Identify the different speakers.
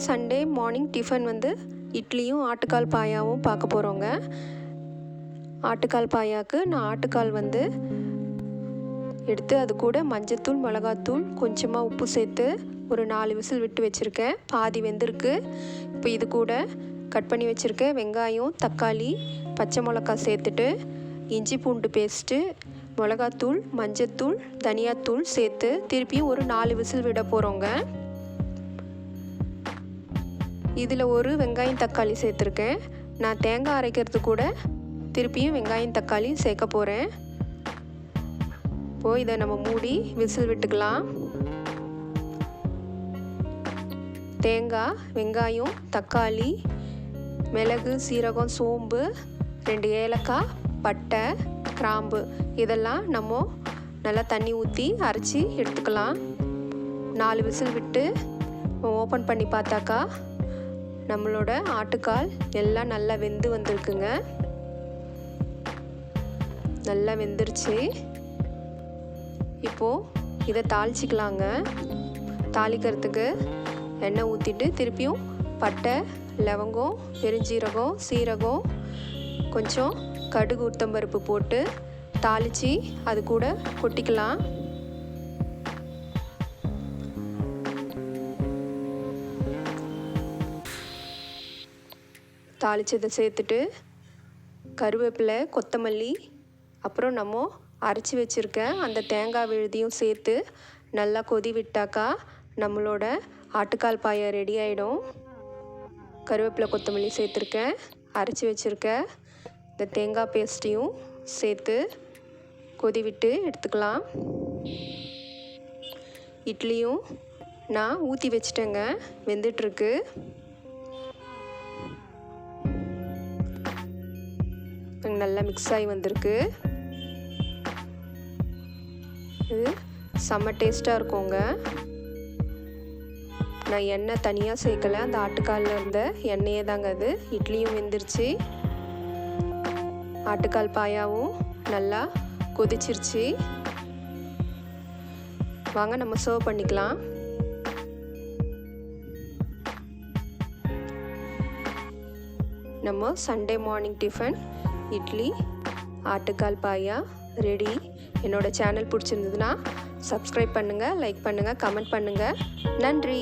Speaker 1: Sunday morning tiffin வந்து இட்லியும் ஆட்டுக்கால் பாயாவும் பார்க்க போகிறோங்க. ஆட்டுக்கால் பாயாவுக்கு நான் ஆட்டுக்கால் வந்து எடுத்து அது கூட மஞ்சத்தூள், மிளகாத்தூள், கொஞ்சமாக உப்பு சேர்த்து ஒரு 4 விசில் விட்டு வச்சுருக்கேன். பாதி வெந்திருக்கு. இப்போ இது கூட கட் பண்ணி வச்சுருக்கேன் வெங்காயம், தக்காளி, பச்சை மிளகாய் சேர்த்துட்டு இஞ்சி பூண்டு பேஸ்ட்டு, மிளகாத்தூள், மஞ்சத்தூள், தனியாத்தூள் சேர்த்து திருப்பியும் ஒரு 4 விசில் விட போகிறோங்க. இதில் ஒரு வெங்காயம் தக்காளி சேர்த்துருக்கேன். நான் தேங்காய் அரைக்கிறது கூட திருப்பியும் வெங்காயம் தக்காளி சேர்க்க போகிறேன். இப்போது இதை நம்ம மூடி விசில் விட்டுக்கலாம். தேங்காய், வெங்காயம், தக்காளி, மிளகு, சீரகம், சோம்பு, 2 ஏலக்காய், பட்டை, கிராம்பு இதெல்லாம் நம்ம நல்லா தண்ணி ஊற்றி அரைச்சி எடுத்துக்கலாம். 4 விசில் விட்டு ஓப்பன் பண்ணி பார்த்தாக்கா நம்மளோட ஆட்டுக்கால் எல்லாம் நல்லா வெந்து வந்திருக்குங்க. நல்லா வெந்துருச்சு. இப்போது இதை தாளிச்சிக்கலாங்க. தாளிக்கிறதுக்கு எண்ணெய் ஊற்றிட்டு திருப்பியும் பட்டை, லவங்கம், பெருஞ்சீரகம், சீரகம், கொஞ்சம் கடுகு, உளுத்தம்பருப்பு போட்டு தாளித்து அது கூட கொட்டிக்கலாம். தாளித்ததை சேர்த்துட்டு கருவேப்பிலை, கொத்தமல்லி, அப்புறம் நம்ம அரைச்சி வச்சுருக்க அந்த தேங்காய் விழுதியும் சேர்த்து நல்லா கொதி விட்டாக்கா நம்மளோட ஆட்டுக்கால் பாயா ரெடி ஆகிடும். கருவேப்பிலை, கொத்தமல்லி சேர்த்துருக்கேன். அரைச்சி வச்சுருக்க இந்த தேங்காய் பேஸ்ட்டையும் சேர்த்து கொதி விட்டு எடுத்துக்கலாம். இட்லியும் நான் ஊற்றி வச்சிட்டேங்க, வெந்துட்டுருக்கு. நல்லா மிக்ஸ் ஆகி வந்திருக்கு. இது செம்ம டேஸ்ட்டாக இருக்குங்க. நான் எண்ணெய் தனியாக சேர்க்கலை, அந்த ஆட்டுக்காலில் இருந்த எண்ணெயே தாங்க அது. இட்லியும் வெந்துருச்சு, ஆட்டுக்கால் பாயாவும் நல்லா கொதிச்சிருச்சு. வாங்க நம்ம சர்வ் பண்ணிக்கலாம். நம்ம சண்டே மார்னிங் டிஃபன் இட்லி, ஆட்டுக்கால் பாயா ரெடி. என்னோட சேனல் பிடிச்சிருந்ததுன்னா சப்ஸ்கிரைப் பண்ணுங்கள், லைக் பண்ணுங்கள், கமெண்ட் பண்ணுங்கள். நன்றி.